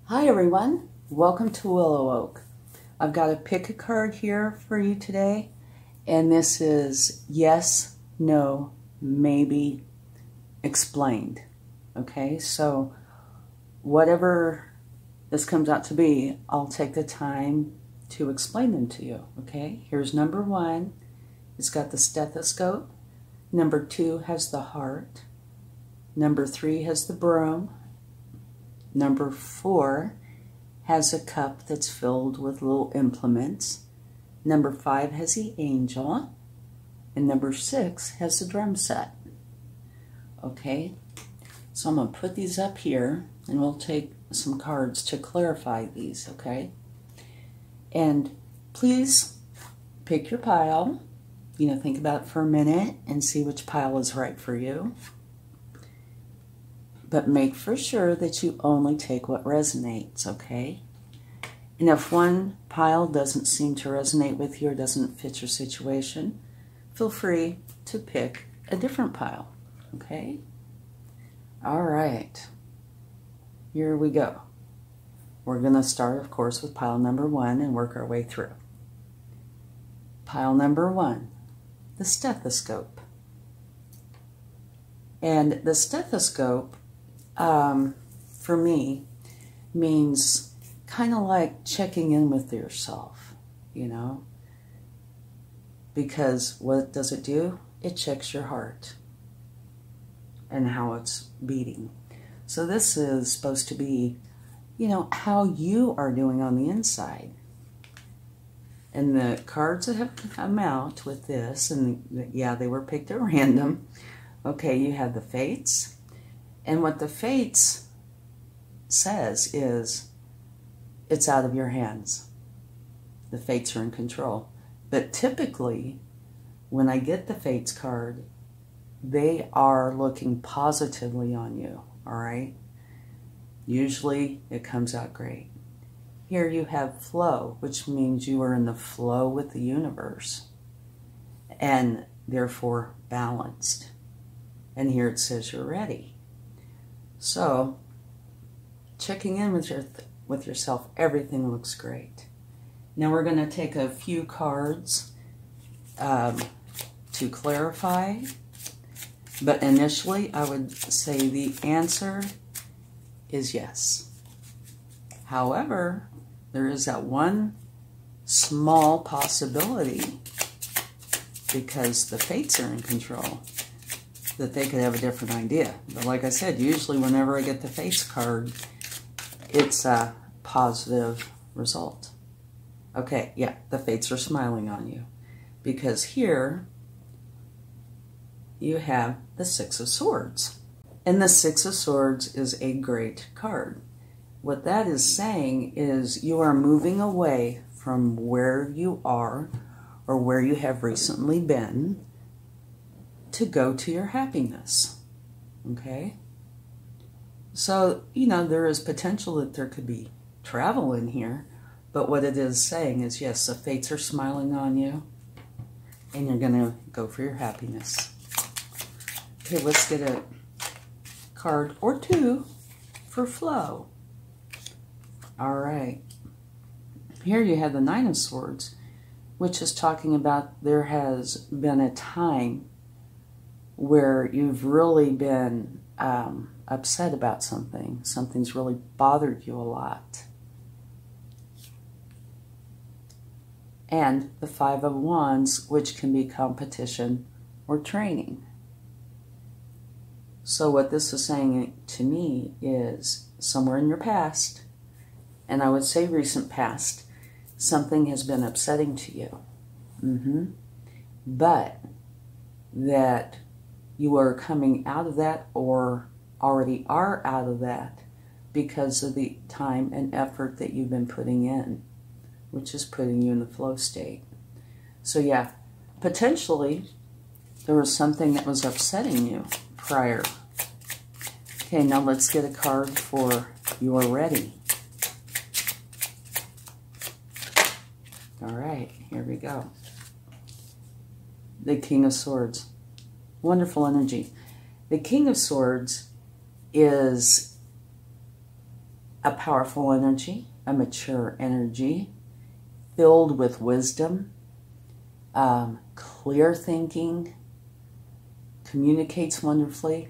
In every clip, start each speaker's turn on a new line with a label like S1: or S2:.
S1: Hi everyone, welcome to WillowOAK. I've got a pick a card here for you today, and this is yes, no, maybe, explained. Okay, so whatever this comes out to be, I'll take the time to explain them to you. Okay, here's number one. It's got the stethoscope. Number two has the heart. Number three has the broom. Number four has a cup that's filled with little implements. Number five has the angel. And number six has the drum set. Okay, so I'm going to put these up here and we'll take some cards to clarify these, okay? And please pick your pile. Think about it for a minute and see which pile is right for you. But make for sure that you only take what resonates, okay? And if one pile doesn't seem to resonate with you or doesn't fit your situation, feel free to pick a different pile, okay? All right, here we go. We're going to start, of course, with pile number one and work our way through. Pile number one, the stethoscope. And the stethoscope, for me, means kind of like checking in with yourself, because what does it do? It checks your heart and how it's beating. So this is supposed to be, how you are doing on the inside. And the cards that have come out with this, and yeah, they were picked at random. Okay, you have the fates. And what the fates says is, it's out of your hands. The fates are in control. But typically, when I get the fates card, they are looking positively on you, all right? Usually, it comes out great. Here you have flow, which means you are in the flow with the universe, and therefore balanced. And here it says you're ready. So, checking in with yourself, everything looks great. Now we're going to take a few cards to clarify, but initially I would say the answer is yes. However, there is that one small possibility, because the fates are in control, that they could have a different idea. But like I said, usually whenever I get the fates card, it's a positive result. Okay, yeah, the fates are smiling on you. Because here, you have the Six of Swords. And the Six of Swords is a great card. What that is saying is you are moving away from where you are or where you have recently been to go to your happiness, okay? So, there is potential that there could be travel in here, but what it is saying is, yes, the fates are smiling on you, and you're going to go for your happiness. Okay, let's get a card or two for flow. All right. Here you have the Nine of Swords, which is talking about there has been a time where you've really been upset about something. Something's really bothered you a lot. And the Five of Wands, which can be competition or training. So what this is saying to me is somewhere in your past, and I would say recent past, something has been upsetting to you. But that you are coming out of that or already are out of that because of the time and effort that you've been putting in, which is putting you in the flow state. So yeah, potentially there was something that was upsetting you prior. Okay, now let's get a card for you're ready. All right, here we go. The King of Swords. Wonderful energy. The King of Swords is a powerful energy, a mature energy, filled with wisdom, clear thinking, communicates wonderfully,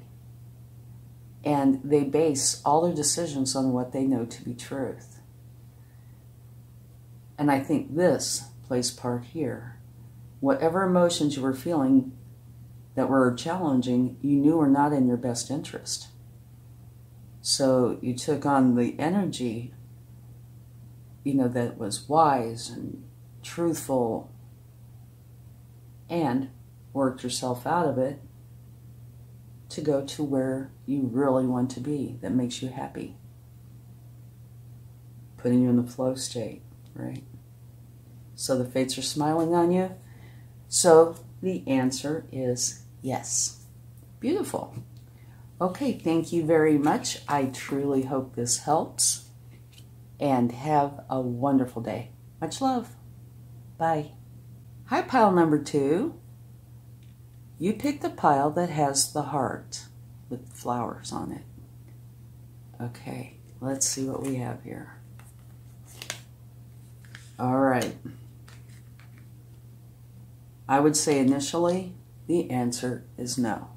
S1: and they base all their decisions on what they know to be truth. And I think this plays part here. Whatever emotions you were feeling that were challenging, you knew were not in your best interest. So you took on the energy, that was wise and truthful, and worked yourself out of it to go to where you really want to be, that makes you happy. Putting you in the flow state, right? So the fates are smiling on you. So the answer is yes. Beautiful. Okay, thank you very much. I truly hope this helps. And have a wonderful day. Much love. Bye. Hi, pile number 2. You picked the pile that has the heart with flowers on it. Okay, let's see what we have here. All right. I would say initially the answer is no,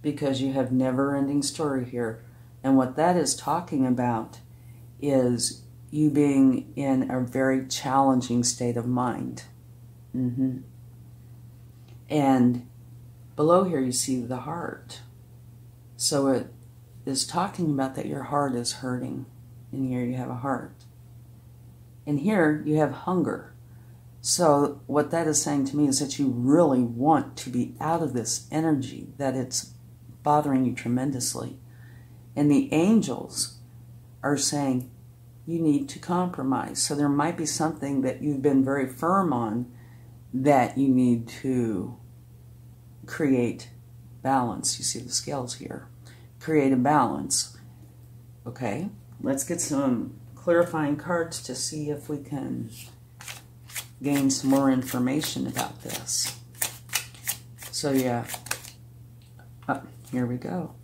S1: because you have never-ending story here. And what that is talking about is you being in a very challenging state of mind. And below here you see the heart. So it is talking about that your heart is hurting. And here you have a heart. And here you have hunger. So what that is saying to me is that you really want to be out of this energy, that it's bothering you tremendously. And the angels are saying you need to compromise. So there might be something that you've been very firm on that you need to create balance. You see the scales here. Create a balance. Okay, let's get some clarifying cards to see if we can gain some more information about this. So yeah, here we go.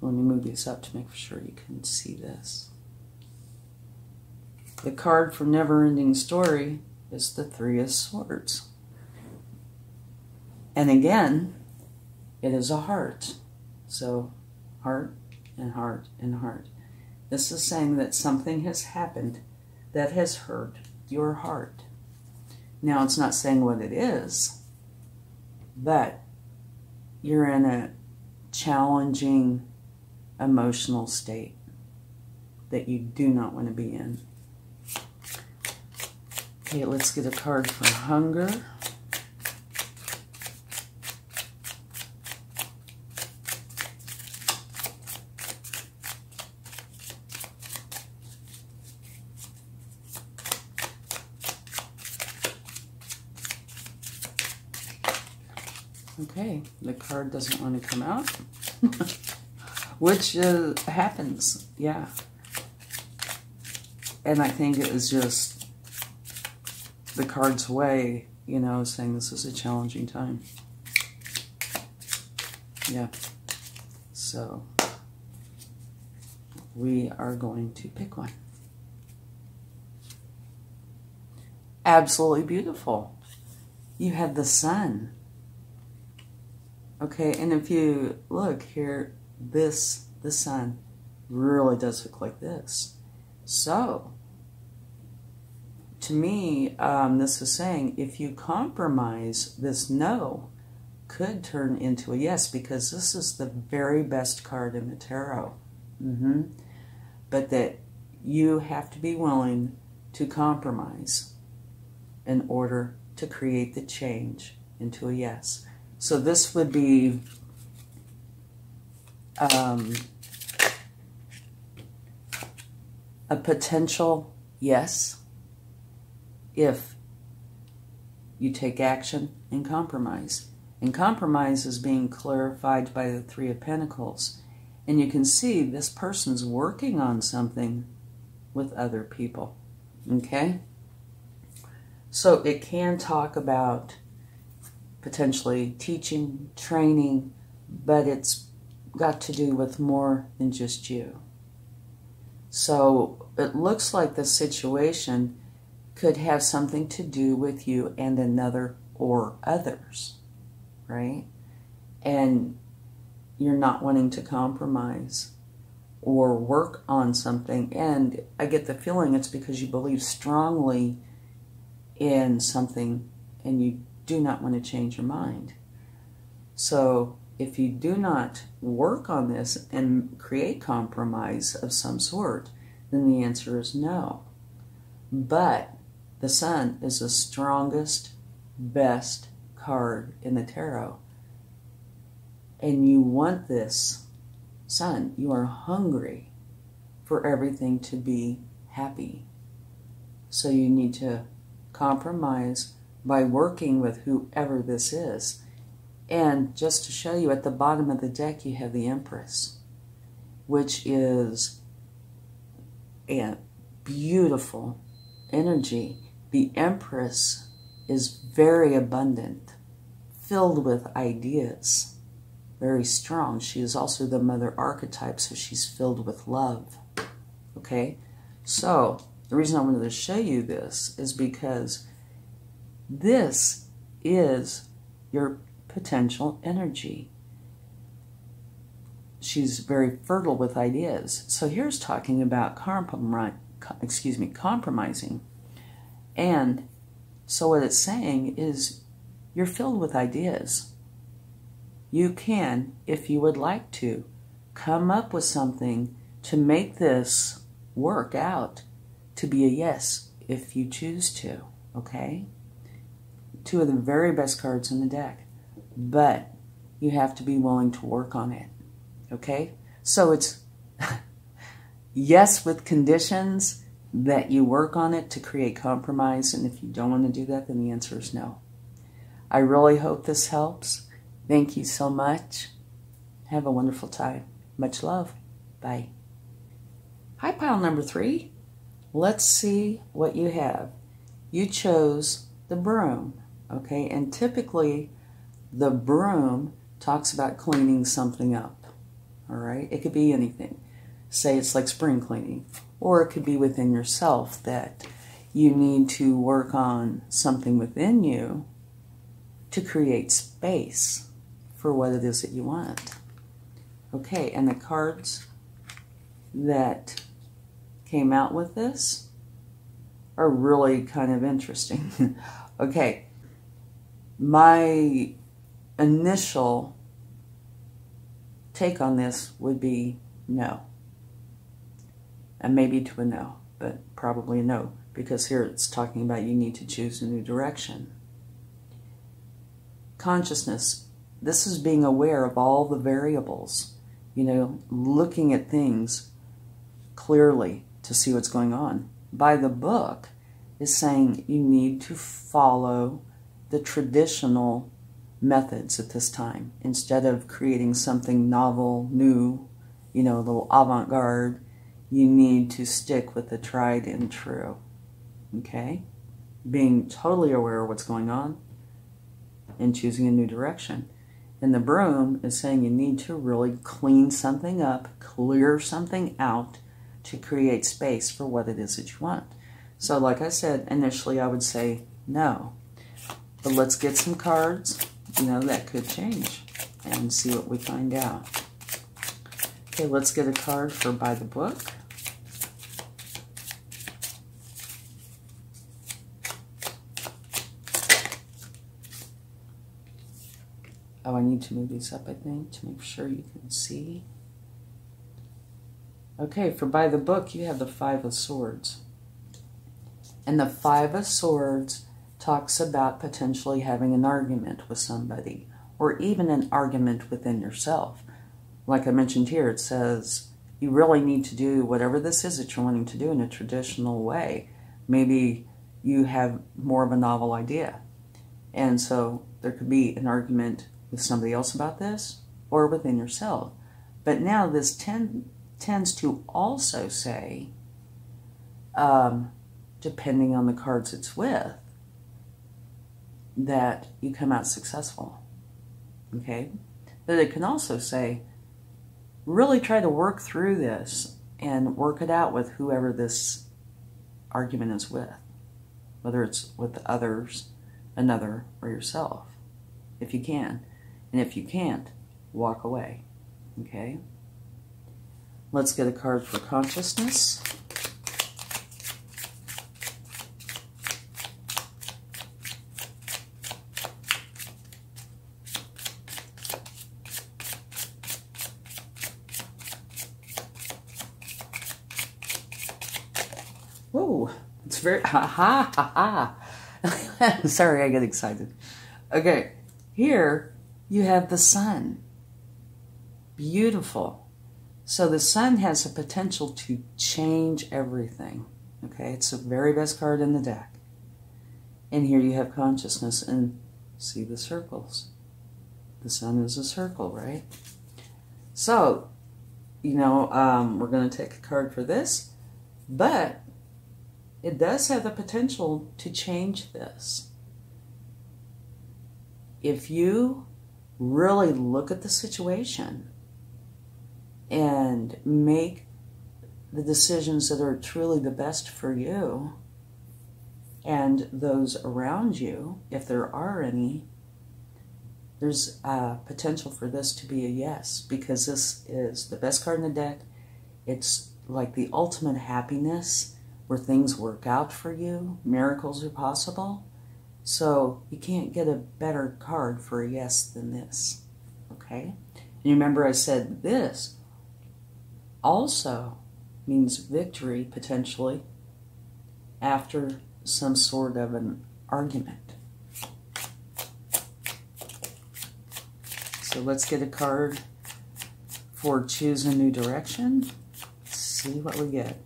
S1: Let me move this up to make sure you can see this. The card for Never-Ending Story is the Three of Swords. And again, it is a heart. So heart and heart and heart. This is saying that something has happened that has hurt your heart. Now, it's not saying what it is, but you're in a challenging emotional state that you do not want to be in. Okay, let's get a card for hunger. Okay, the card doesn't want to come out, which happens, yeah. And I think it was just the card's way, saying this is a challenging time. Yeah. So we are going to pick one. Absolutely beautiful. You have the sun. Okay, and if you look here, the sun really does look like this. So, to me, this is saying if you compromise, this no could turn into a yes, because this is the very best card in the tarot. But that you have to be willing to compromise in order to create the change into a yes. So this would be a potential yes if you take action and compromise. And compromise is being clarified by the Three of Pentacles. And you can see this person's working on something with other people. Okay? So it can talk about potentially teaching, training, but it's got to do with more than just you. So it looks like the situation could have something to do with you and another or others, right? And you're not wanting to compromise or work on something. And I get the feeling it's because you believe strongly in something and you do not want to change your mind. So if you do not work on this and create compromise of some sort, then the answer is no. But the Sun is the strongest, best card in the tarot. And you want this Sun. You are hungry for everything to be happy. So you need to compromise by working with whoever this is. And just to show you, at the bottom of the deck, you have the Empress, which is a beautiful energy. The Empress is very abundant, filled with ideas, very strong. She is also the mother archetype, so she's filled with love. Okay? So, the reason I wanted to show you this is because this is your potential energy. She's very fertile with ideas. So here's talking about compromising. And so what it's saying is you're filled with ideas. You can, if you would like to, come up with something to make this work out to be a yes if you choose to, okay? Two of the very best cards in the deck. But you have to be willing to work on it, okay? So it's yes with conditions that you work on it to create compromise, and if you don't want to do that, then the answer is no. I really hope this helps. Thank you so much. Have a wonderful time. Much love. Bye. Hi, pile number 3. Let's see what you have. You chose the Broom, okay? And typically, the Broom talks about cleaning something up, all right? It could be anything. Say it's like spring cleaning, or it could be within yourself that you need to work on something within you to create space for what it is that you want. Okay, and the cards that came out with this are really kind of interesting. Okay, my initial take on this would be no. And maybe to a no, but probably a no, because here it's talking about you need to choose a new direction. Consciousness, this is being aware of all the variables, you know, looking at things clearly to see what's going on. By the book is saying you need to follow the traditional methods at this time. Instead of creating something novel, new, you know, a little avant-garde, you need to stick with the tried and true. Okay? Being totally aware of what's going on and choosing a new direction. And the Broom is saying you need to really clean something up, clear something out to create space for what it is that you want. So like I said, initially I would say no. But let's get some cards, you know, that could change and see what we find out. Okay, let's get a card for By the Book. Oh, I need to move these up, I think, to make sure you can see. Okay, for By the Book, you have the Five of Swords. And the Five of Swords talks about potentially having an argument with somebody, or even an argument within yourself. Like I mentioned here, it says you really need to do whatever this is that you're wanting to do in a traditional way. Maybe you have more of a novel idea. And so there could be an argument with somebody else about this, or within yourself. But now this tends to also say, depending on the cards it's with, that you come out successful. Okay? But it can also say, really try to work through this and work it out with whoever this argument is with, whether it's with others, another, or yourself, if you can. And if you can't, walk away. Okay? Let's get a card for consciousness. Whoa, it's very, ha. Sorry, I get excited. Okay, here you have the sun. Beautiful. So the sun has a potential to change everything. Okay, it's the very best card in the deck. And here you have consciousness, and see the circles. The sun is a circle, right? So, you know, we're going to take a card for this, but it does have the potential to change this. If you really look at the situation and make the decisions that are truly the best for you and those around you, if there are any, there's potential for this to be a yes, because this is the best card in the deck. It's like the ultimate happiness, where things work out for you, miracles are possible. So you can't get a better card for a yes than this, okay? And you remember I said this also means victory, potentially, after some sort of an argument. So let's get a card for choose a new direction. Let's see what we get.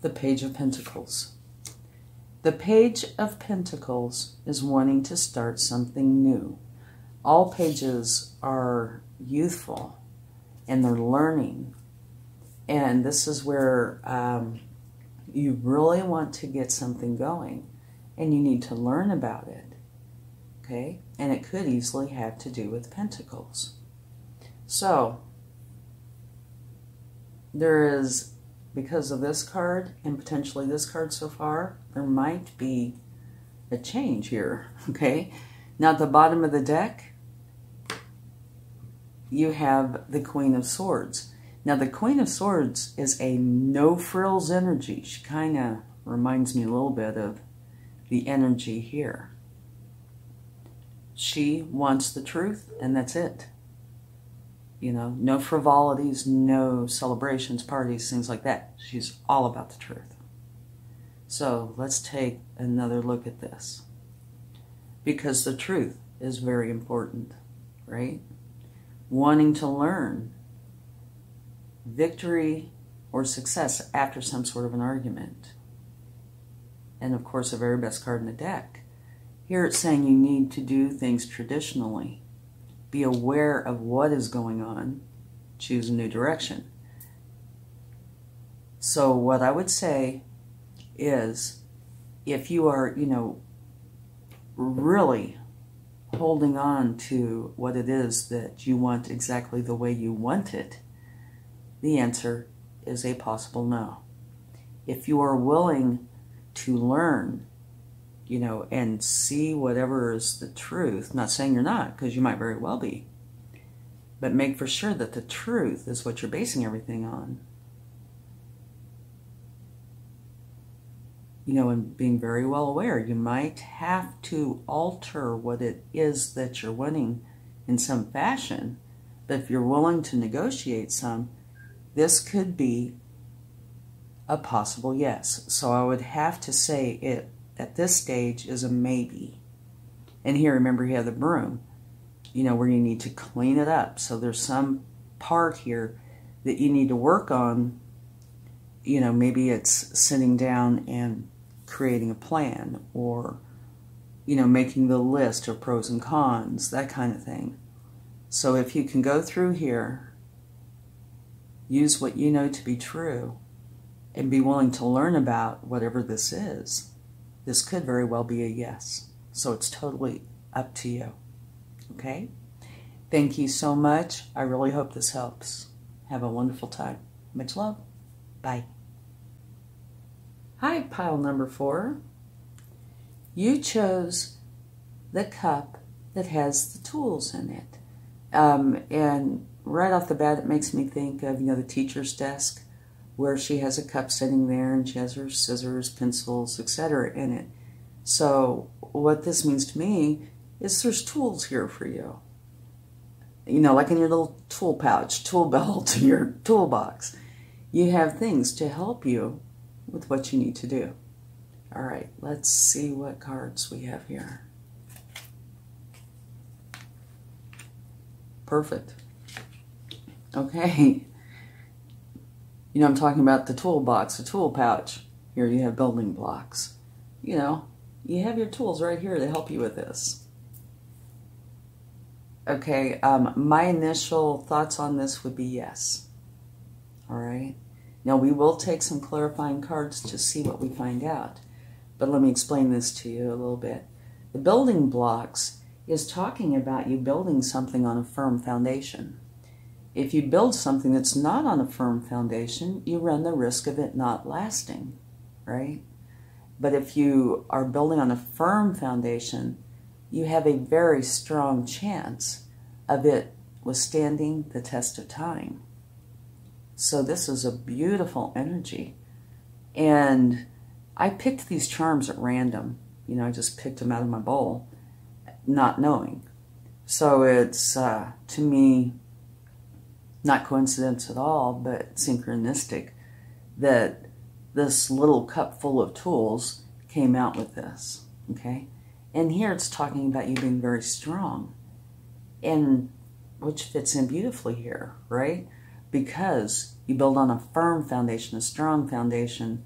S1: The Page of Pentacles. The Page of Pentacles is wanting to start something new. All pages are youthful and they're learning. And this is where you really want to get something going and you need to learn about it. Okay? And it could easily have to do with Pentacles. So, there is, because of this card and potentially this card so far, there might be a change here, okay? Now at the bottom of the deck, you have the Queen of Swords. Now the Queen of Swords is a no-frills energy. She kind of reminds me a little bit of the energy here. She wants the truth, and that's it. You know, no frivolities, no celebrations, parties, things like that. She's all about the truth. So let's take another look at this. Because the truth is very important, right? Wanting to learn victory or success after some sort of an argument. And of course, the very best card in the deck. Here it's saying you need to do things traditionally. Be aware of what is going on. Choose a new direction. So what I would say is, if you are, you know, really holding on to what it is that you want exactly the way you want it, the answer is a possible no. If you are willing to learn, you know, and see whatever is the truth, not saying you're not, because you might very well be, but make for sure that the truth is what you're basing everything on. You know, and being very well aware, you might have to alter what it is that you're wanting in some fashion, but if you're willing to negotiate some, this could be a possible yes. So I would have to say it at this stage is a maybe. And here, remember, you have the broom, you know, where you need to clean it up. So there's some part here that you need to work on. You know, maybe it's sitting down and creating a plan, or, you know, making the list of pros and cons, that kind of thing. So if you can go through here, use what you know to be true, and be willing to learn about whatever this is, this could very well be a yes. So it's totally up to you. Okay? Thank you so much. I really hope this helps. Have a wonderful time. Much love. Bye. Hi, pile number 4. You chose the cup that has the tools in it. And right off the bat, it makes me think of, the teacher's desk, where she has a cup sitting there and she has her scissors, pencils, etc. in it. So what this means to me is there's tools here for you. Like in your little tool pouch, tool belt, your toolbox. You have things to help you with what you need to do. All right, let's see what cards we have here. Perfect. Okay. I'm talking about the toolbox, the tool pouch. Here you have building blocks. You have your tools right here to help you with this. Okay, my initial thoughts on this would be yes. All right. Now we will take some clarifying cards to see what we find out. But let me explain this to you a little bit. The building blocks is talking about you building something on a firm foundation. If you build something that's not on a firm foundation, you run the risk of it not lasting, right? But if you are building on a firm foundation, you have a very strong chance of it withstanding the test of time. So this is a beautiful energy. And I picked these charms at random. I just picked them out of my bowl, not knowing. So it's, to me, not coincidence at all, but synchronistic that this little cup full of tools came out with this, okay? And here it's talking about you being very strong, and which fits in beautifully here, right? Because you build on a firm foundation, a strong foundation,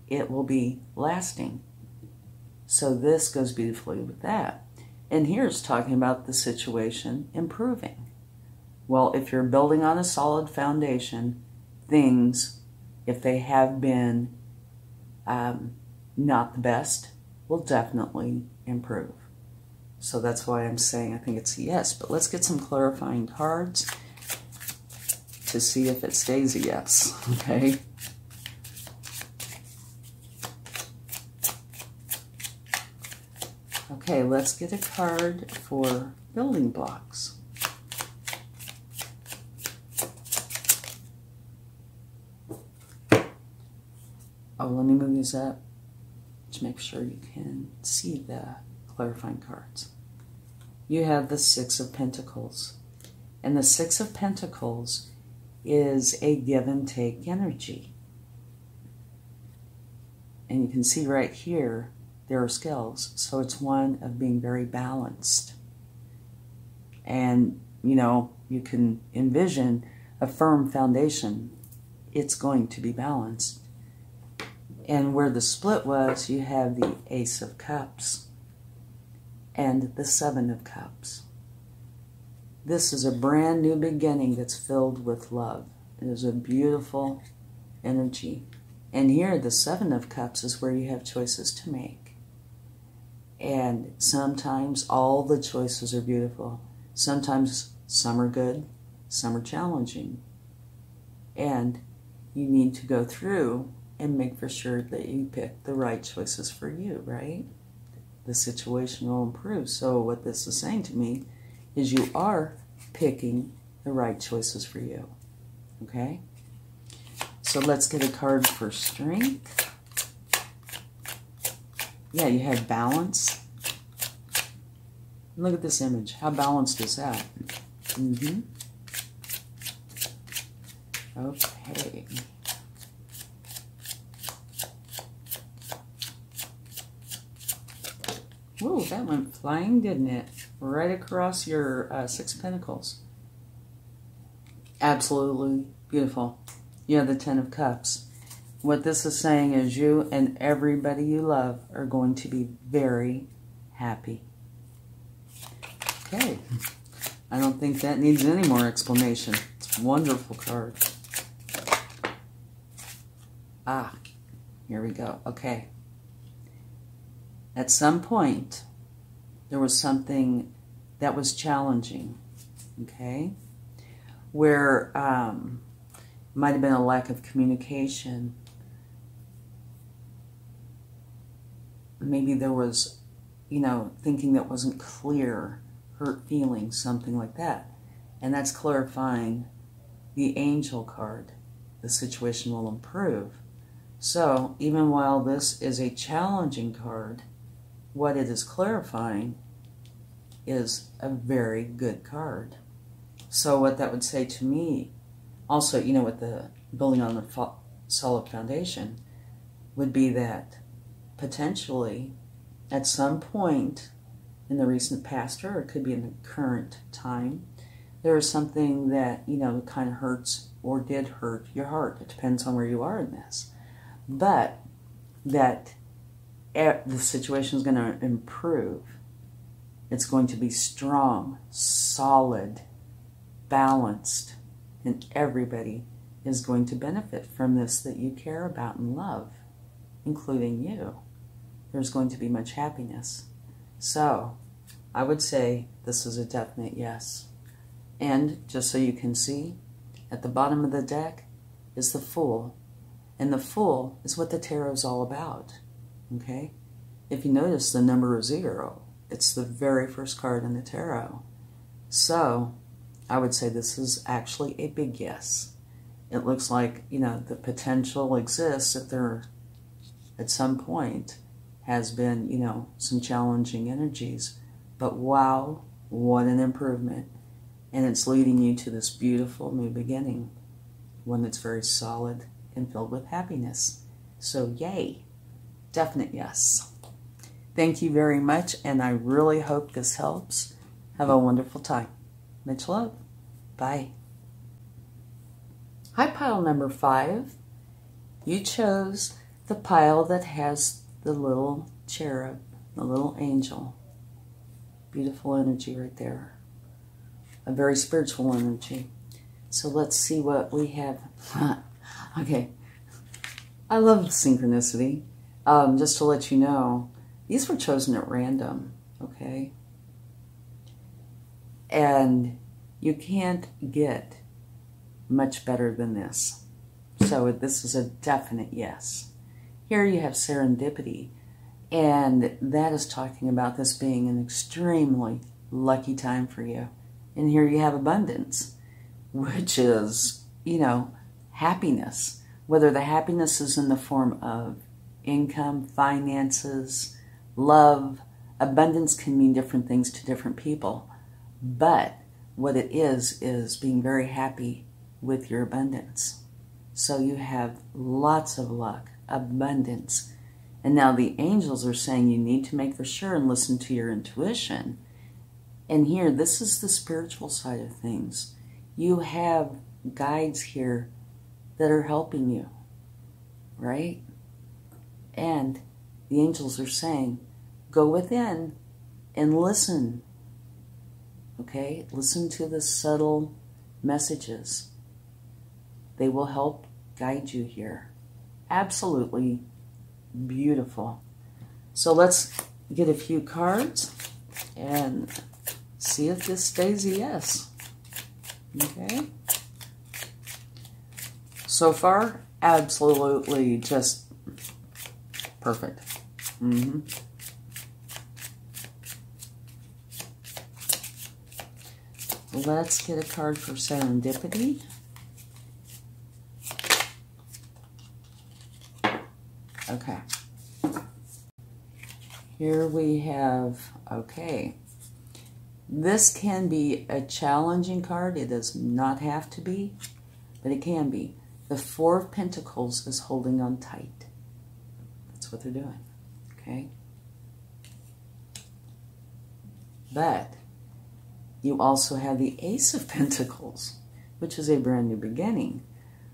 S1: it will be lasting. So this goes beautifully with that. And here it's talking about the situation improving. Well, if you're building on a solid foundation, things, if they have been not the best, will definitely improve. So that's why I'm saying I think it's a yes. But let's get some clarifying cards to see if it stays a yes, okay? Okay, let's get a card for building blocks. Oh, let me move these up to make sure you can see the clarifying cards. You have the Six of Pentacles. And the Six of Pentacles is a give and take energy. And you can see right here, there are scales. So it's one of being very balanced. And, you can envision a firm foundation. It's going to be balanced. And where the split was, you have the Ace of Cups and the Seven of Cups. This is a brand new beginning that's filled with love. It is a beautiful energy. And here, the Seven of Cups is where you have choices to make. And sometimes all the choices are beautiful. Sometimes some are good, some are challenging. And you need to go through and make for sure that you pick the right choices for you, right? The situation will improve. So what this is saying to me is you are picking the right choices for you, okay? So let's get a card for strength. Yeah, you have balance. Look at this image. How balanced is that? Okay. Whoa, that went flying, didn't it? Right across your Six of Pentacles. Absolutely beautiful. You have the Ten of Cups. What this is saying is you and everybody you love are going to be very happy. Okay. I don't think that needs any more explanation. It's a wonderful card. Ah, here we go. Okay. at some point, there was something that was challenging, okay? Where might have been a lack of communication. Maybe there was, thinking that wasn't clear, hurt feelings, something like that. And that's clarifying the angel card. The situation will improve. So even while this is a challenging card, what it is clarifying is a very good card. So what that would say to me, also, with the building on the solid foundation, would be that potentially at some point in the recent past, or it could be in the current time, there is something that, kind of hurts or did hurt your heart. It depends on where you are in this. But that the situation is going to improve. It's going to be strong, solid, balanced, and everybody is going to benefit from this that you care about and love, including you. There's going to be much happiness. So I would say this is a definite yes. And just so you can see, at the bottom of the deck is the Fool. And the Fool is what the tarot is all about. Okay? If you notice the number 0, it's the very first card in the tarot. So I would say this is actually a big yes. It looks like, the potential exists that there, at some point, has been, some challenging energies. But wow, what an improvement. And it's leading you to this beautiful new beginning. One that's very solid and filled with happiness. So yay, definite yes. Thank you very much, and I really hope this helps. Have a wonderful time. Much love. Bye. Hi, pile number 5. You chose the pile that has the little cherub, the little angel. Beautiful energy right there. A very spiritual energy. So let's see what we have. Okay. I love synchronicity. Just to let you know, these were chosen at random, okay? And you can't get much better than this. So this is a definite yes. Here you have serendipity, and that is talking about this being an extremely lucky time for you. And here you have abundance, which is, happiness. Whether the happiness is in the form of income, finances, love, abundance can mean different things to different people. But what it is being very happy with your abundance. So you have lots of luck, abundance. And now the angels are saying you need to make for sure and listen to your intuition. And here, this is the spiritual side of things. You have guides here that are helping you, right? And the angels are saying, go within and listen, okay? Listen to the subtle messages. They will help guide you here. Absolutely beautiful. So let's get a few cards and see if this stays a yes. Okay. So far, absolutely just perfect. Let's get a card for serendipity. Okay. Here we have, okay. This can be a challenging card. It does not have to be, but it can be. The 4 of Pentacles is holding on tight. That's what they're doing, okay? But you also have the Ace of Pentacles, which is a brand new beginning.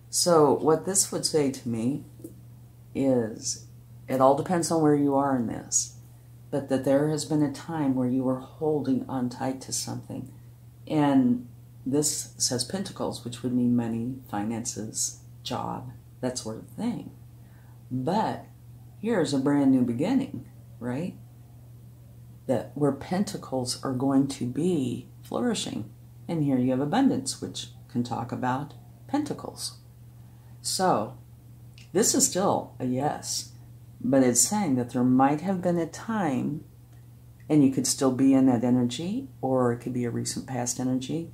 S1: So what this would say to me is, it all depends on where you are in this, but that there has been a time where you were holding on tight to something. And this says Pentacles, which would mean money, finances, job, that sort of thing. But here's a brand new beginning, right? that where pentacles are going to be flourishing. And here you have abundance, which can talk about pentacles. So this is still a yes, but it's saying that there might have been a time, and you could still be in that energy, or it could be a recent past energy,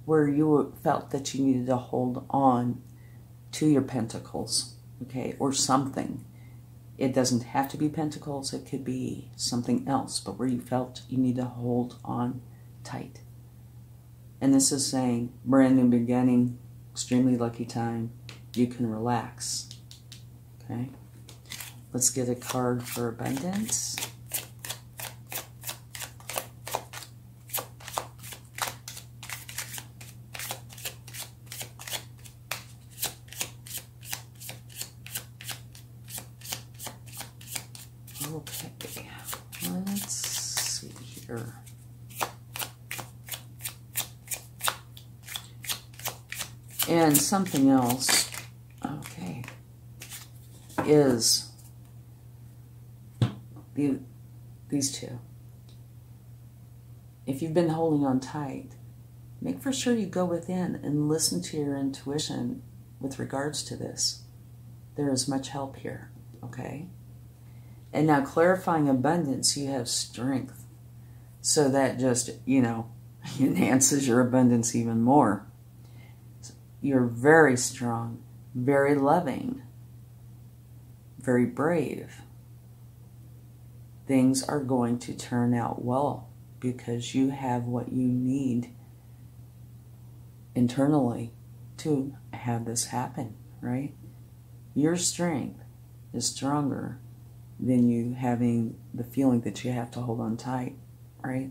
S1: where you felt that you needed to hold on to your pentacles, okay, or something. It doesn't have to be pentacles, it could be something else, but where you felt you need to hold on tight. And this is saying brand new beginning, extremely lucky time, you can relax, okay? Let's get a card for abundance. Okay, let's see here. And something else, okay, is these two. If you've been holding on tight, make for sure you go within and listen to your intuition with regards to this. There is much help here, okay? And now clarifying abundance, you have strength. So that just, enhances your abundance even more. You're very strong, very loving, very brave. Things are going to turn out well because you have what you need internally to have this happen, right? Your strength is stronger than you having the feeling that you have to hold on tight, right?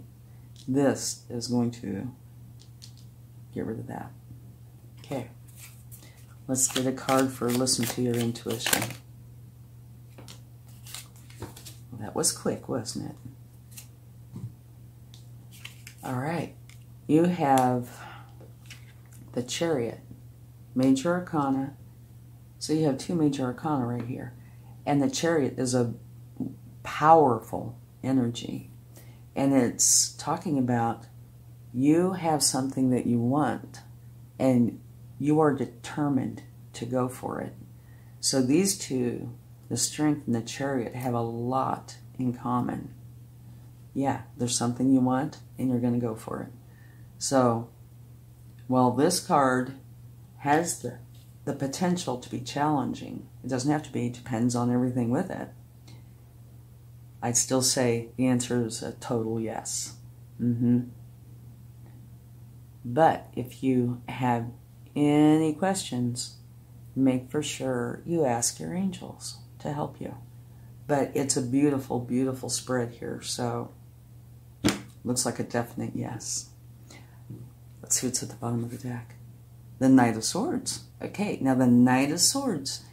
S1: This is going to get rid of that. Okay, let's get a card for listen to your intuition. Well, that was quick, wasn't it? All right, you have the Chariot, Major Arcana. So you have two Major Arcana right here. And the Chariot is a powerful energy. And it's talking about you have something that you want and you are determined to go for it. So these two, the Strength and the Chariot, have a lot in common. Yeah, there's something you want and you're going to go for it. So, while this card has the potential to be challenging, it doesn't have to be, it depends on everything with it. I'd still say the answer is a total yes. But if you have any questions, make for sure you ask your angels to help you. But it's a beautiful, beautiful spread here, so looks like a definite yes. Let's see what's at the bottom of the deck. The Knight of Swords. Okay, now the Knight of Swords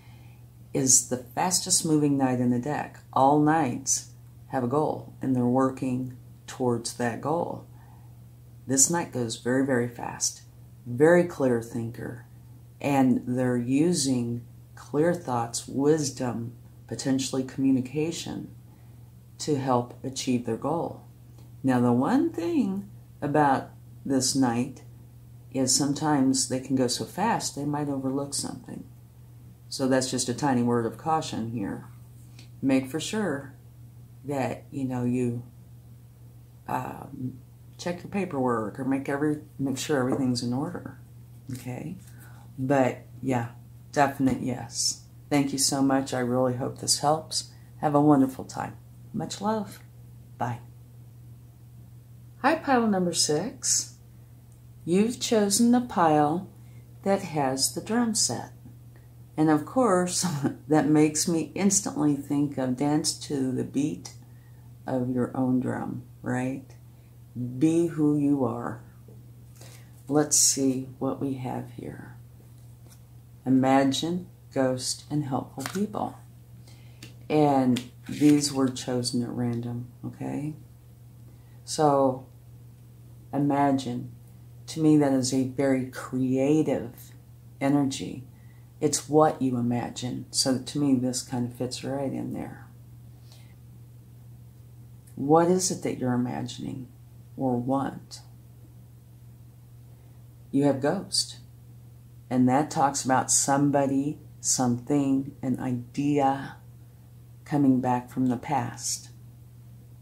S1: is the fastest moving knight in the deck. All knights have a goal, and they're working towards that goal. This knight goes very, very fast, very clear thinker, and they're using clear thoughts, wisdom, potentially communication to help achieve their goal. Now, the one thing about this knight is sometimes they can go so fast they might overlook something. So that's just a tiny word of caution here. Make for sure that you check your paperwork or make sure everything's in order. Okay, but yeah, definite yes. Thank you so much. I really hope this helps. Have a wonderful time. Much love. Bye. Hi, pile number 6. You've chosen the pile that has the drum set. And of course, that makes me instantly think of dance to the beat of your own drum, right? Be who you are. Let's see what we have here. Imagine, ghost, and helpful people. And these were chosen at random, okay? So, imagine. To me, that is a very creative energy. It's what you imagine. So to me, this kind of fits right in there. What is it that you're imagining or want? You have ghost. And that talks about somebody, something, an idea coming back from the past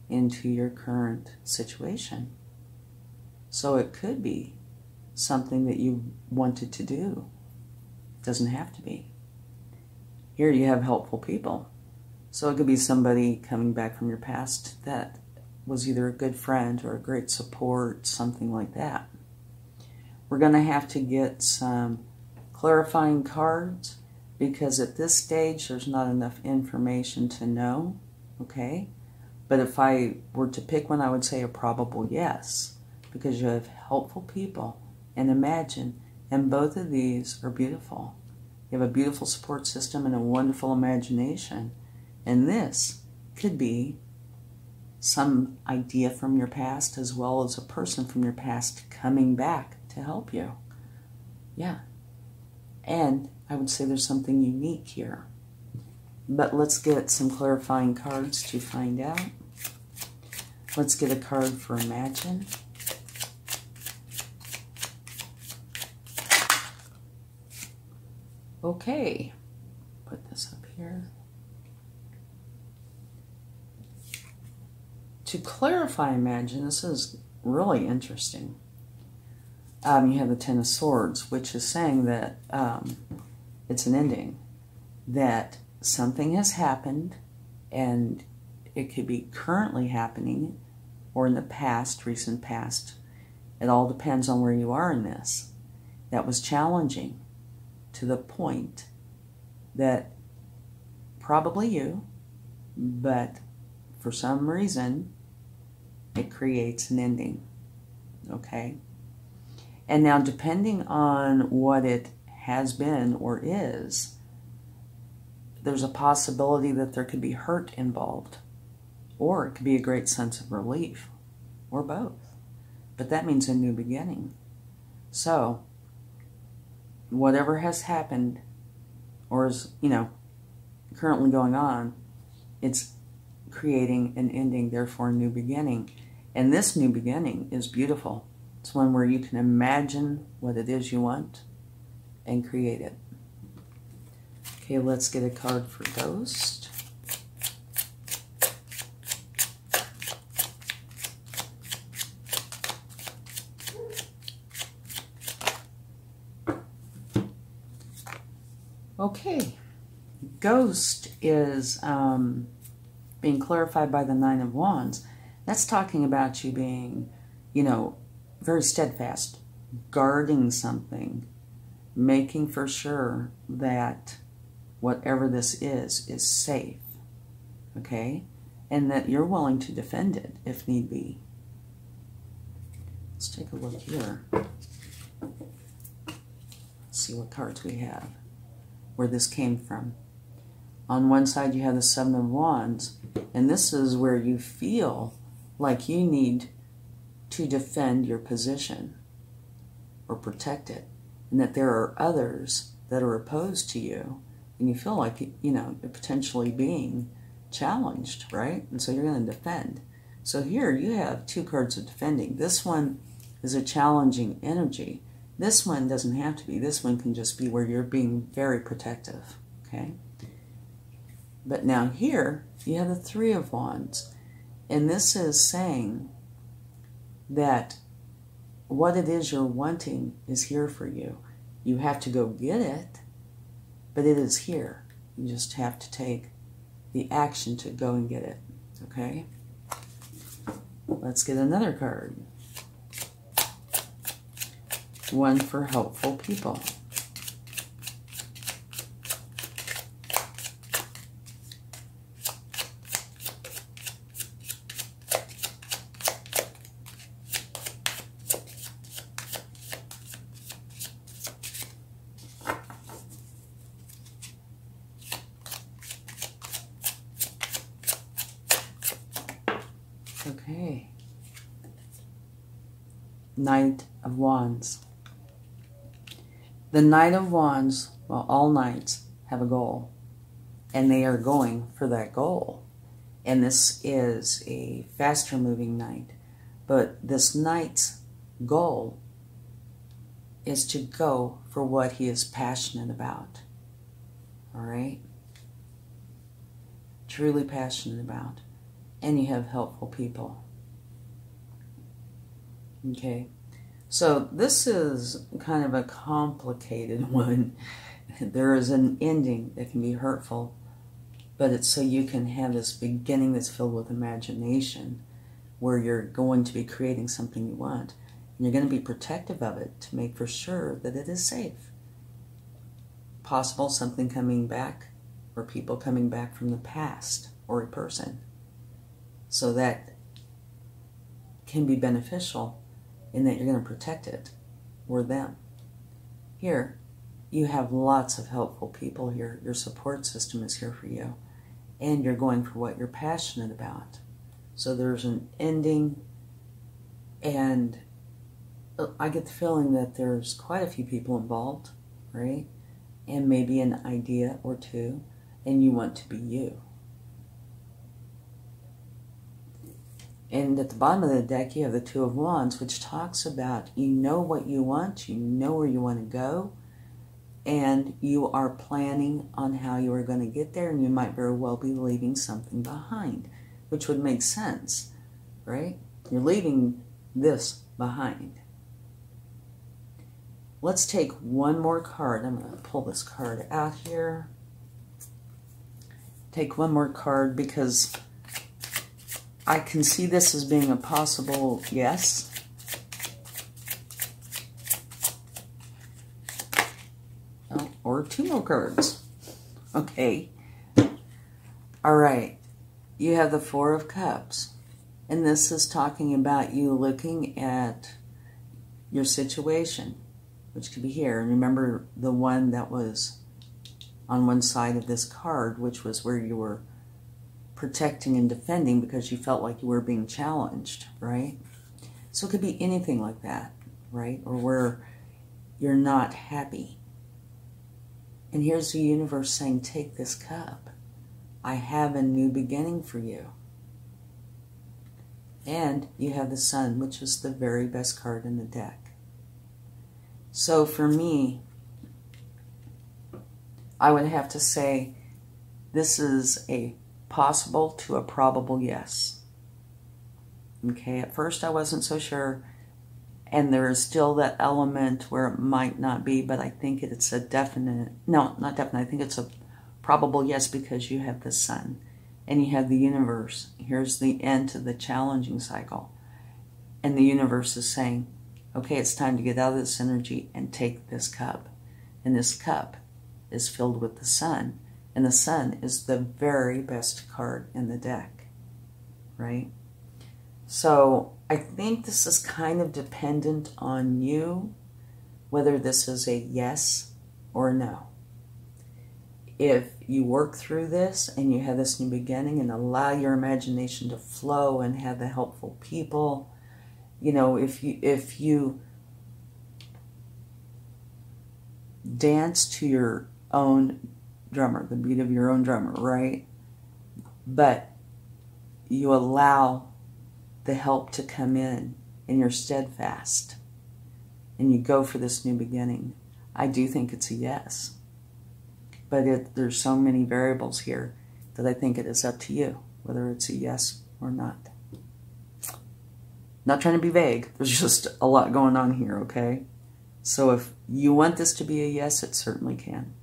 S1: into your current situation. So it could be something that you wanted to do. It doesn't have to be. Here you have helpful people. So it could be somebody coming back from your past that was either a good friend or a great support, something like that. We're going to have to get some clarifying cards because at this stage there's not enough information to know, okay? But if I were to pick one, I would say a probable yes, because you have helpful people and imagine, and both of these are beautiful. You have a beautiful support system and a wonderful imagination. And this could be some idea from your past as well as a person from your past coming back to help you. Yeah. And I would say there's something unique here. But let's get some clarifying cards to find out. Let's get a card for Imagine. Okay. Put this up here. To clarify Imagine, this is really interesting. You have the Ten of Swords, which is saying that it's an ending, that something has happened, and it could be currently happening or in the past, recent past. It all depends on where you are in this. That was challenging to the point that probably you, but for some reason, it creates an ending, okay? And now depending on what it has been or is, there's a possibility that there could be hurt involved, or it could be a great sense of relief, or both. But that means a new beginning. So, whatever has happened, or is, currently going on, it's creating an ending, therefore a new beginning. And this new beginning is beautiful. It's one where you can imagine what it is you want and create it. Okay, let's get a card for Ghost. Okay, Ghost is being clarified by the Nine of Wands. That's talking about you being, very steadfast, guarding something, making for sure that whatever this is safe, okay? And that you're willing to defend it if need be. Let's take a look here. Let's see what cards we have, where this came from. On one side you have the Seven of Wands, and this is where you feel like you need to defend your position or protect it, and that there are others that are opposed to you, and you feel like, you're potentially being challenged, right? And so you're going to defend. So here you have two cards of defending. This one is a challenging energy. This one doesn't have to be. This one can just be where you're being very protective, okay? But now here you have the Three of Wands, and this is saying that what it is you're wanting is here for you. You have to go get it, but it is here. You just have to take the action to go and get it, okay? Let's get another card. One for helpful people. Okay. Knight of Wands. The Knight of Wands, well, all knights have a goal, and they are going for that goal. And this is a faster moving knight. But this knight's goal is to go for what he is passionate about. All right? Truly passionate about. And you have helpful people. Okay? So this is kind of a complicated one. There is an ending that can be hurtful, but it's so you can have this beginning that's filled with imagination, where you're going to be creating something you want. And you're going to be protective of it to make for sure that it is safe. Possible something coming back, or people coming back from the past, or a person. So that can be beneficial in that you're going to protect it, or them. Here, you have lots of helpful people here. Your support system is here for you. And you're going for what you're passionate about. So there's an ending, and I get the feeling that there's quite a few people involved, right? And maybe an idea or two, and you want to be you. And at the bottom of the deck, you have the Two of Wands, which talks about you know what you want, you know where you want to go, and you are planning on how you are going to get there, and you might very well be leaving something behind, which would make sense, right? You're leaving this behind. Let's take one more card. I'm going to pull this card out here. Take one more card because I can see this as being a possible yes. Oh, or two more cards. Okay. All right. You have the Four of Cups. And this is talking about you looking at your situation, which could be here. And remember the one that was on one side of this card, which was where you were protecting and defending because you felt like you were being challenged, right? So it could be anything like that, right? Or where you're not happy. And here's the universe saying, take this cup. I have a new beginning for you. And you have the Sun, which is the very best card in the deck. So for me, I would have to say this is a possible to a probable yes. Okay, at first I wasn't so sure, and there is still that element where it might not be, but I think it's a definite, no, not definite, I think it's a probable yes because you have the Sun and you have the universe. Here's the end to the challenging cycle. And the universe is saying, okay, it's time to get out of this energy and take this cup. And this cup is filled with the Sun. And the Sun is the very best card in the deck, right? So I think this is kind of dependent on you, whether this is a yes or a no. If you work through this and you have this new beginning and allow your imagination to flow and have the helpful people, you know, if you dance to your own drummer, the beat of your own drummer, right? But you allow the help to come in and you're steadfast and you go for this new beginning, I do think it's a yes. But there's so many variables here that I think it is up to you, whether it's a yes or not. Not trying to be vague. There's just a lot going on here, okay? So if you want this to be a yes, it certainly can.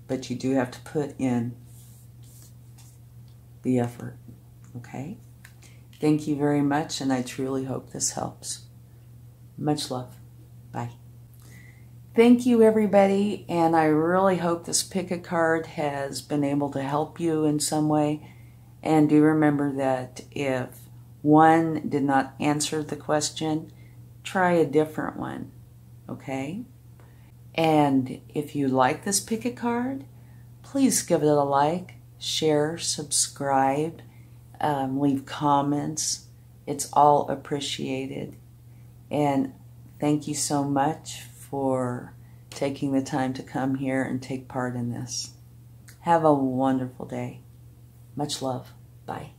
S1: But you do have to put in the effort, okay? Thank you very much, and I truly hope this helps. Much love. Bye. Thank you, everybody, and I really hope this pick a card has been able to help you in some way. And do remember that if one did not answer the question, try a different one, okay? And if you like this pick a card, please give it a like, share, subscribe, leave comments. It's all appreciated. And thank you so much for taking the time to come here and take part in this. Have a wonderful day. Much love. Bye.